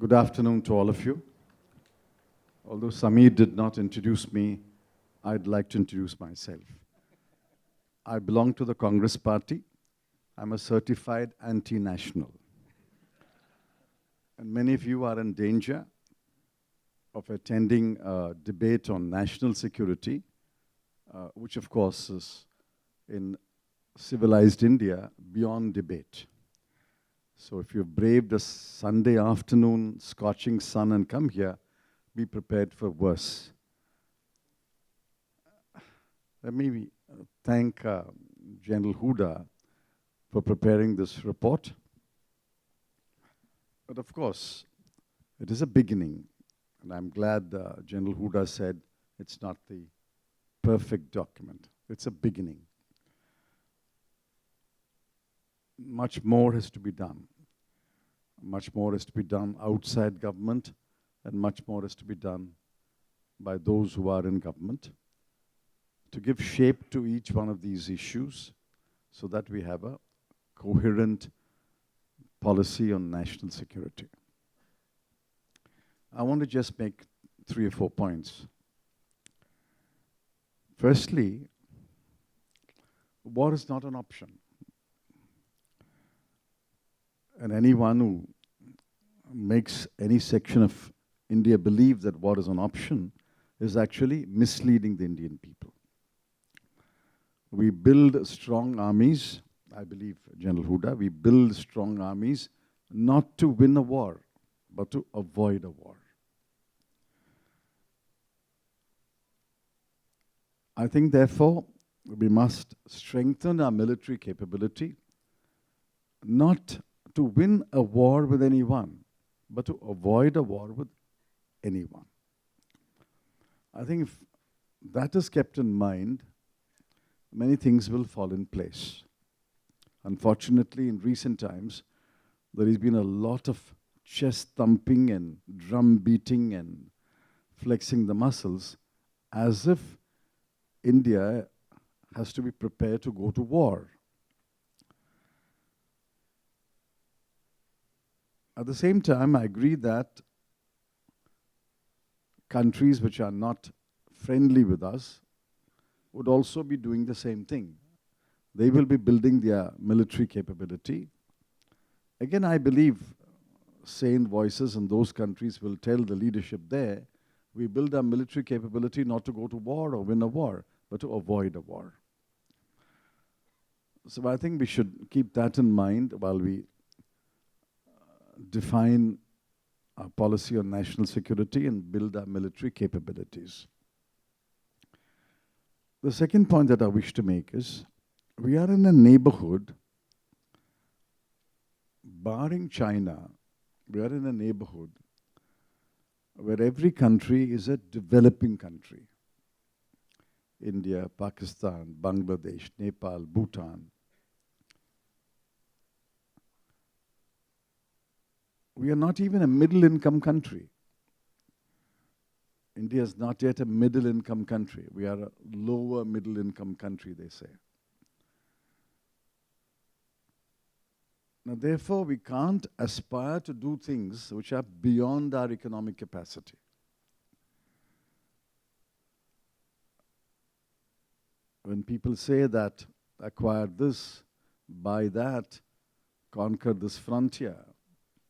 Good afternoon to all of you. Although Sameer did not introduce me, I'd like to introduce myself. I belong to the Congress Party. I'm a certified anti-national. And many of you are in danger of attending a debate on national security, which of course is in civilized India beyond debate. So if you've braved a Sunday afternoon, scorching sun and come here, be prepared for worse. Let me thank General Hooda for preparing this report. But of course, it is a beginning. And I'm glad General Hooda said it's not the perfect document. It's a beginning. Much more has to be done. Much more has to be done outside government, and much more has to be done by those who are in government to give shape to each one of these issues so that we have a coherent policy on national security. I want to just make 3 or 4 points. Firstly, war is not an option. And anyone who makes any section of India believe that war is an option is actually misleading the Indian people. We build strong armies, I believe, General Hooda, we build strong armies not to win a war, but to avoid a war. I think, therefore, we must strengthen our military capability, not to win a war with anyone, but to avoid a war with anyone. I think if that is kept in mind, many things will fall in place. Unfortunately, in recent times, there has been a lot of chest thumping and drum beating and flexing the muscles as if India has to be prepared to go to war. At the same time, I agree that countries which are not friendly with us would also be doing the same thing. They will be building their military capability. Again, I believe sane voices in those countries will tell the leadership there, we build our military capability not to go to war or win a war, but to avoid a war. So I think we should keep that in mind while we define our policy on national security and build our military capabilities. The second point that I wish to make is, we are in a neighborhood, barring China, we are in a neighborhood where every country is a developing country. India, Pakistan, Bangladesh, Nepal, Bhutan. We are not even a middle-income country. India is not yet a middle-income country. We are a lower middle-income country, they say. Now, therefore, we can't aspire to do things which are beyond our economic capacity. When people say that, acquire this, buy that, conquer this frontier,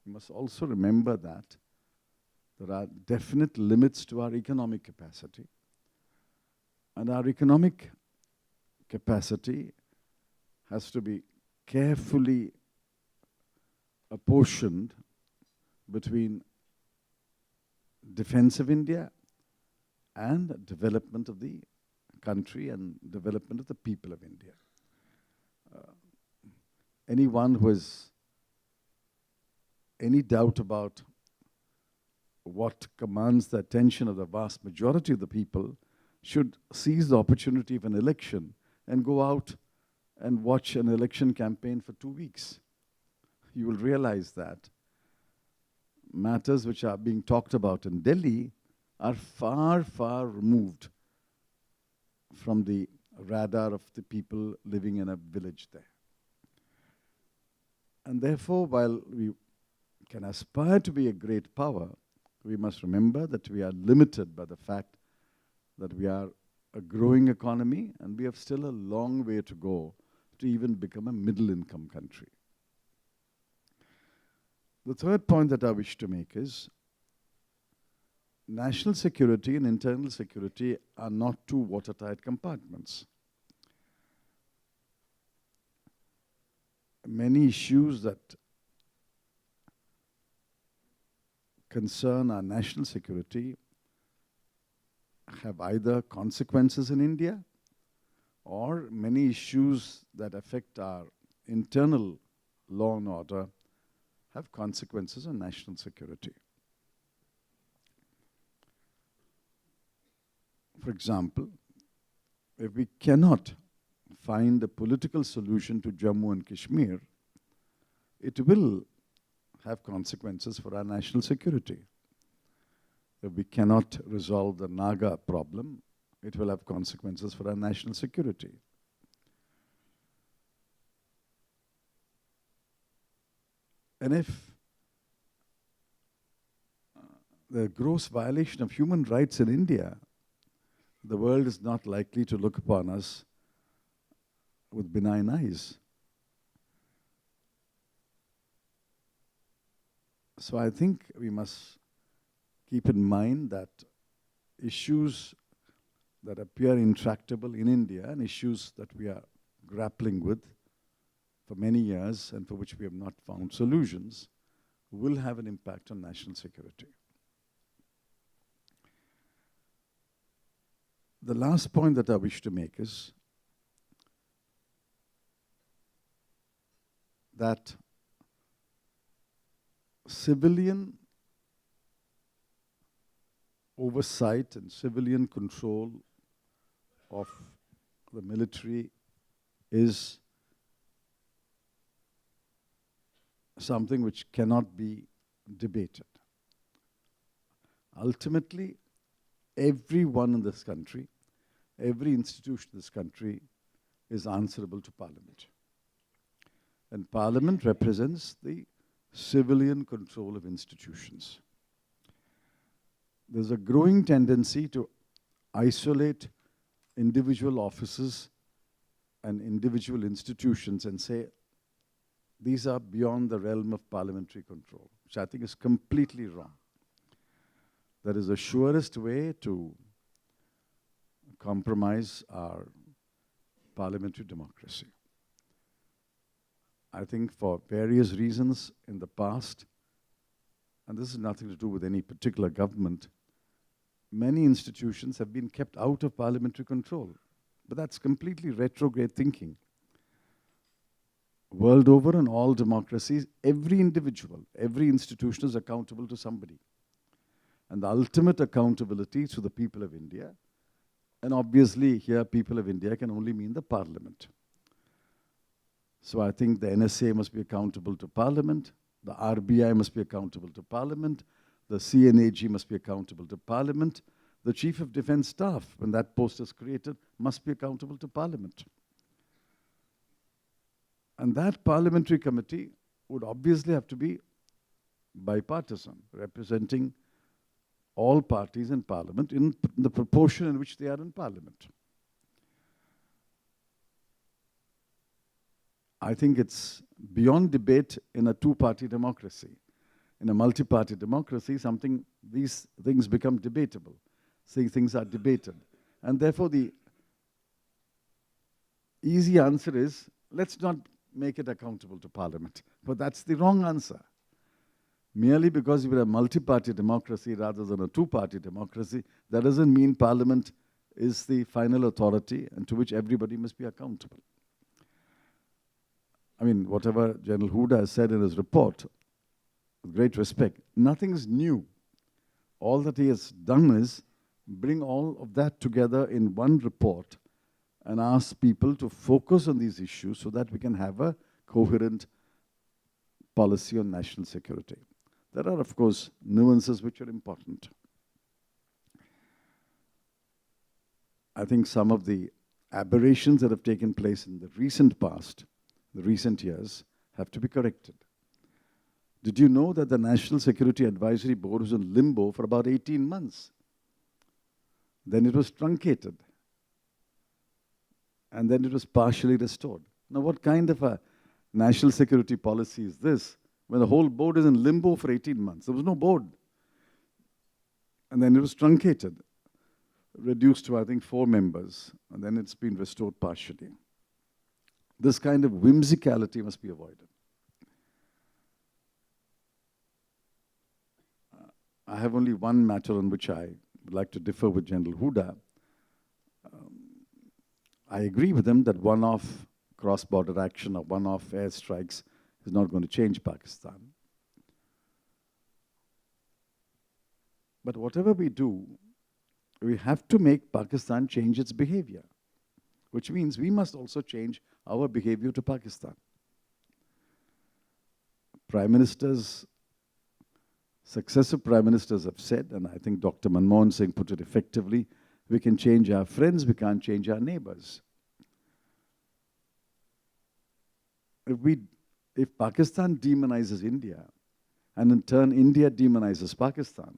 we must also remember that there are definite limits to our economic capacity. And our economic capacity has to be carefully apportioned between defense of India and development of the country and development of the people of India. Anyone who has any doubt about what commands the attention of the vast majority of the people should seize the opportunity of an election and go out and watch an election campaign for 2 weeks. You will realize that matters which are being talked about in Delhi are far, far removed from the radar of the people living in a village there. And therefore, while we can aspire to be a great power, we must remember that we are limited by the fact that we are a growing economy and we have still a long way to go to even become a middle-income country. The third point that I wish to make is national security and internal security are not two watertight compartments. Many issues that concern our national security have either consequences in India or many issues that affect our internal law and order have consequences on national security. For example, if we cannot find a political solution to Jammu and Kashmir, it will have consequences for our national security. If we cannot resolve the Naga problem, it will have consequences for our national security. And if the gross violation of human rights in India, the world is not likely to look upon us with benign eyes. So I think we must keep in mind that issues that appear intractable in India and issues that we are grappling with for many years and for which we have not found solutions will have an impact on national security. The last point that I wish to make is that civilian oversight and civilian control of the military is something which cannot be debated. Ultimately, everyone in this country, every institution in this country is answerable to Parliament. And Parliament represents the civilian control of institutions. There's a growing tendency to isolate individual offices and individual institutions and say these are beyond the realm of parliamentary control, which I think is completely wrong. That is the surest way to compromise our parliamentary democracy. I think for various reasons in the past, and this has nothing to do with any particular government, many institutions have been kept out of parliamentary control. But that's completely retrograde thinking. World over in all democracies, every individual, every institution is accountable to somebody. And the ultimate accountability to the people of India, and obviously here people of India can only mean the Parliament. So I think the NSA must be accountable to Parliament, the RBI must be accountable to Parliament, the CNAG must be accountable to Parliament, the Chief of Defence Staff, when that post is created, must be accountable to Parliament. And that parliamentary committee would obviously have to be bipartisan, representing all parties in Parliament in the proportion in which they are in Parliament. I think it's beyond debate in a two-party democracy. In a multi-party democracy, these things become debatable. Things are debated. And therefore, the easy answer is, let's not make it accountable to Parliament. But that's the wrong answer. Merely because we're a multi-party democracy rather than a two-party democracy, that doesn't mean Parliament is the final authority and to which everybody must be accountable. I mean, whatever General Hooda has said in his report, with great respect, nothing is new. All that he has done is bring all of that together in one report and ask people to focus on these issues so that we can have a coherent policy on national security. There are, of course, nuances which are important. I think some of the aberrations that have taken place in the recent past, the recent years, have to be corrected. Did you know that the National Security Advisory Board was in limbo for about 18 months? Then it was truncated. And then it was partially restored. Now, what kind of a national security policy is this when the whole board is in limbo for 18 months? There was no board. And then it was truncated, reduced to, I think, 4 members. And then it's been restored partially. This kind of whimsicality must be avoided. I have only one matter on which I would like to differ with General Hooda. I agree with him that one-off cross-border action or one-off airstrikes is not going to change Pakistan. But whatever we do, we have to make Pakistan change its behavior, which means we must also change our behavior to Pakistan. Prime Ministers, successive Prime Ministers have said, and I think Dr. Manmohan Singh put it effectively, we can change our friends, we can't change our neighbors. If Pakistan demonizes India, and in turn India demonizes Pakistan,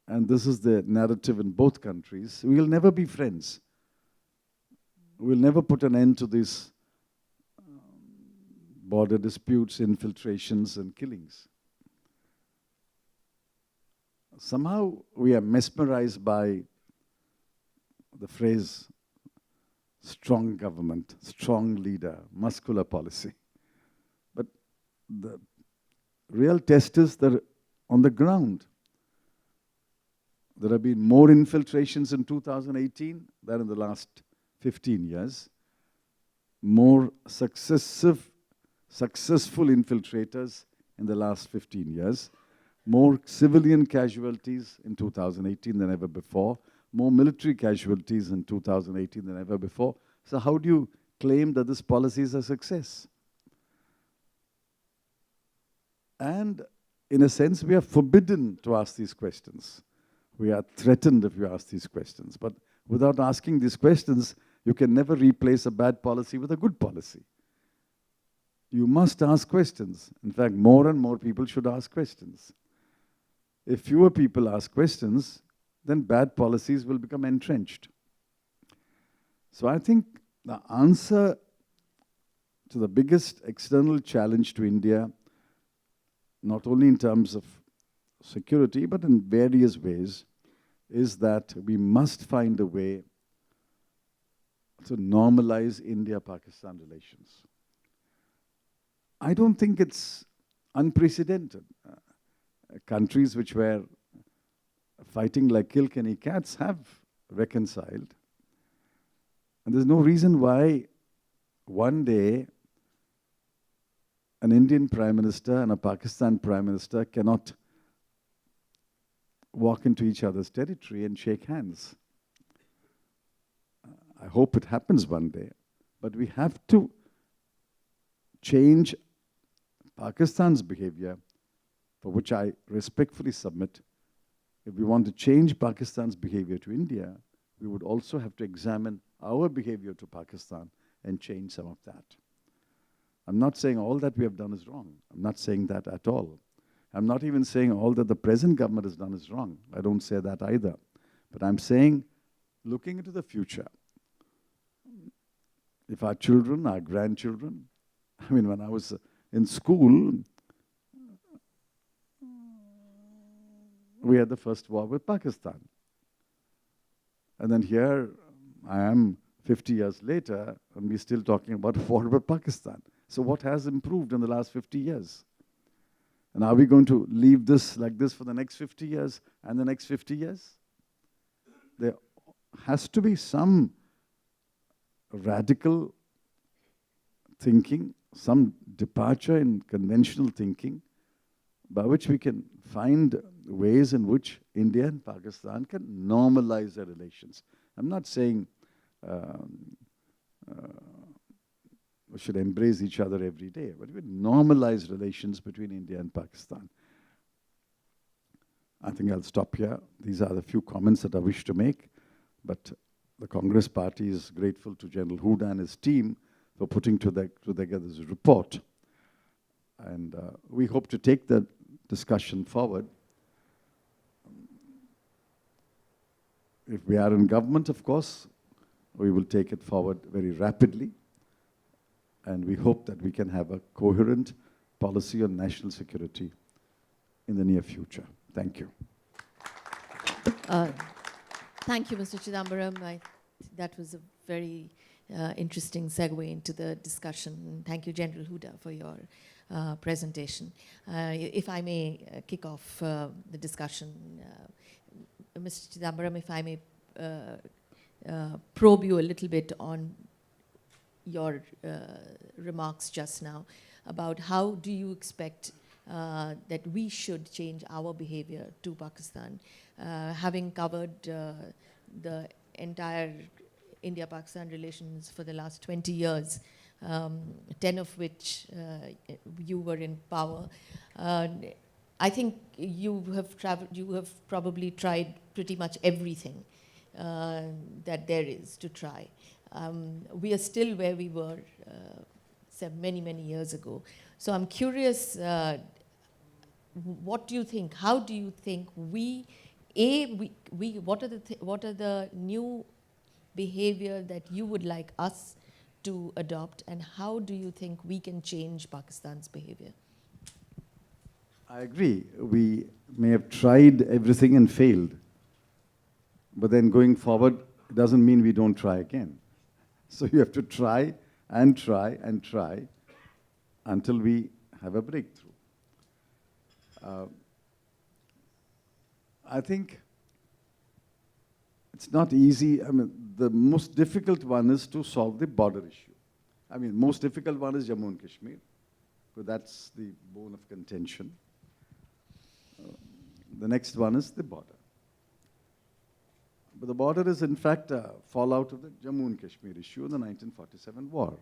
and this is the narrative in both countries, we will never be friends. We will never put an end to these border disputes, infiltrations, and killings. Somehow we are mesmerized by the phrase strong government, strong leader, muscular policy. But the real test is that on the ground, there have been more infiltrations in 2018 than in the last 15 years. More successful infiltrators in the last 15 years. More civilian casualties in 2018 than ever before. More military casualties in 2018 than ever before. So how do you claim that this policy is a success? And in a sense, we are forbidden to ask these questions. We are threatened if you ask these questions. But without asking these questions, you can never replace a bad policy with a good policy. You must ask questions. In fact, more and more people should ask questions. If fewer people ask questions, then bad policies will become entrenched. So I think the answer to the biggest external challenge to India, not only in terms of security, but in various ways, is that we must find a way to normalize India-Pakistan relations. I don't think it's unprecedented. Countries which were fighting like Kilkenny cats have reconciled. And there's no reason why one day an Indian Prime Minister and a Pakistan Prime Minister cannot walk into each other's territory and shake hands. I hope it happens one day. But we have to change Pakistan's behavior, for which I respectfully submit. If we want to change Pakistan's behavior to India, we would also have to examine our behavior to Pakistan and change some of that. I'm not saying all that we have done is wrong. I'm not saying that at all. I'm not even saying all that the present government has done is wrong. I don't say that either. But I'm saying, looking into the future, if our children, our grandchildren, I mean, when I was in school, we had the first war with Pakistan. And then here I am 50 years later, and we're still talking about war with Pakistan. So what has improved in the last 50 years? And are we going to leave this like this for the next 50 years and the next 50 years? There has to be some radical thinking, some departure in conventional thinking, by which we can find ways in which India and Pakistan can normalize their relations. I'm not saying we should embrace each other every day, but we normalize relations between India and Pakistan. I think I'll stop here. These are the few comments that I wish to make, but the Congress Party is grateful to General Hooda and his team for putting together this report. And we hope to take the discussion forward. If we are in government, of course, we will take it forward very rapidly. And we hope that we can have a coherent policy on national security in the near future. Thank you. Thank you, Mr. Chidambaram. That was a very interesting segue into the discussion. Thank you, General Hooda, for your presentation. If I may kick off the discussion, Mr. Chidambaram, if I may probe you a little bit on your remarks just now about how do you expect that we should change our behavior to Pakistan, having covered the entire India-Pakistan relations for the last 20 years, 10 of which you were in power. I think you have probably tried pretty much everything that there is to try. We are still where we were many, many years ago. So I'm curious, what do you think? How do you think what are the new behavior that you would like us to adopt, and how do you think we can change Pakistan's behavior? I agree. We may have tried everything and failed. But then going forward, it doesn't mean we don't try again. So you have to try and try and try until we have a breakthrough. I think it's not easy. I mean, the most difficult one is to solve the border issue. I mean, most difficult one is Jammu and Kashmir, because that's the bone of contention. The next one is the border. But the border is, in fact, a fallout of the Jammu and Kashmir issue in the 1947 war.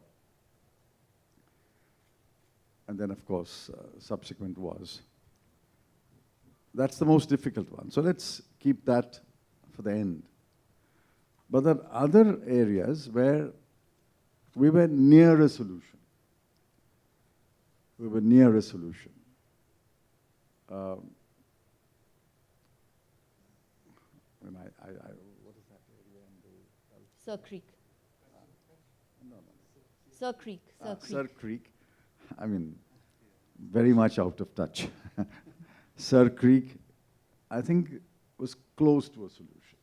And then, of course, subsequent wars. That's the most difficult one. So let's keep that for the end. But there are other areas where we were near a solution. We were near a solution. What is that area in the... Sir Creek. No. Sir Creek. Sir Creek. I mean, very much out of touch. Sir Creek, I think, was close to a solution.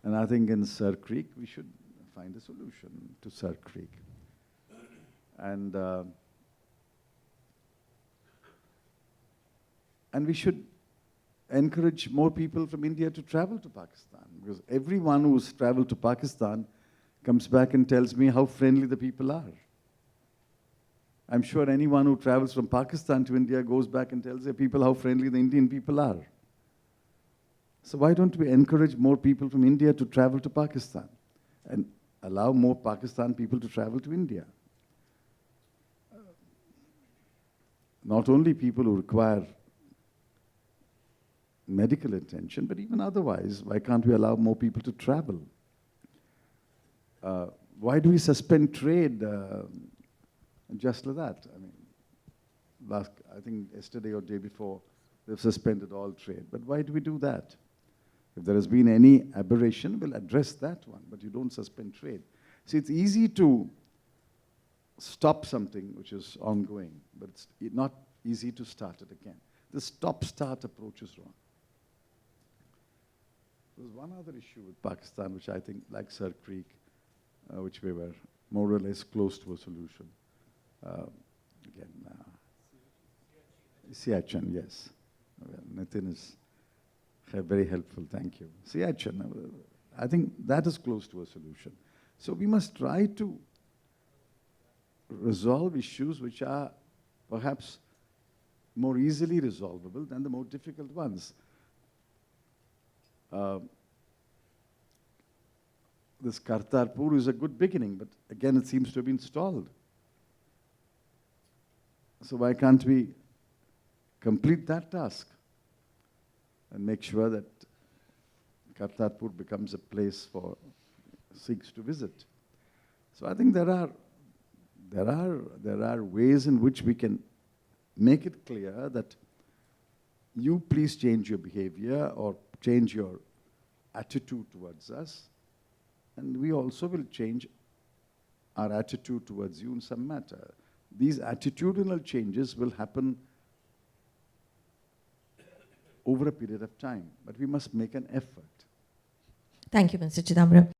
And I think in Sir Creek, we should find a solution to Sir Creek. And we should encourage more people from India to travel to Pakistan, because everyone who's traveled to Pakistan comes back and tells me how friendly the people are. I'm sure anyone who travels from Pakistan to India goes back and tells their people how friendly the Indian people are. So why don't we encourage more people from India to travel to Pakistan and allow more Pakistan people to travel to India? Not only people who require medical attention, but even otherwise, why can't we allow more people to travel? Why do we suspend trade just like that? I mean, I think yesterday or day before, they've suspended all trade. But why do we do that? If there has been any aberration, we'll address that one, but you don't suspend trade. See, it's easy to stop something which is ongoing, but it's not easy to start it again. The stop-start approach is wrong. There's one other issue with Pakistan, which I think, like Sir Creek, which we were more or less close to a solution. Siachen, yes. Well, Nitin is very helpful, thank you. Siachen, I think that is close to a solution. So we must try to resolve issues which are perhaps more easily resolvable than the more difficult ones. This Kartarpur is a good beginning, but again it seems to have been stalled. So why can't we complete that task and make sure that Kartarpur becomes a place for Sikhs to visit? So I think there are ways in which we can make it clear that you please change your behavior or change your attitude towards us, and we also will change our attitude towards you in some matter. These attitudinal changes will happen over a period of time, but we must make an effort. Thank you, Mr. Chidambaram.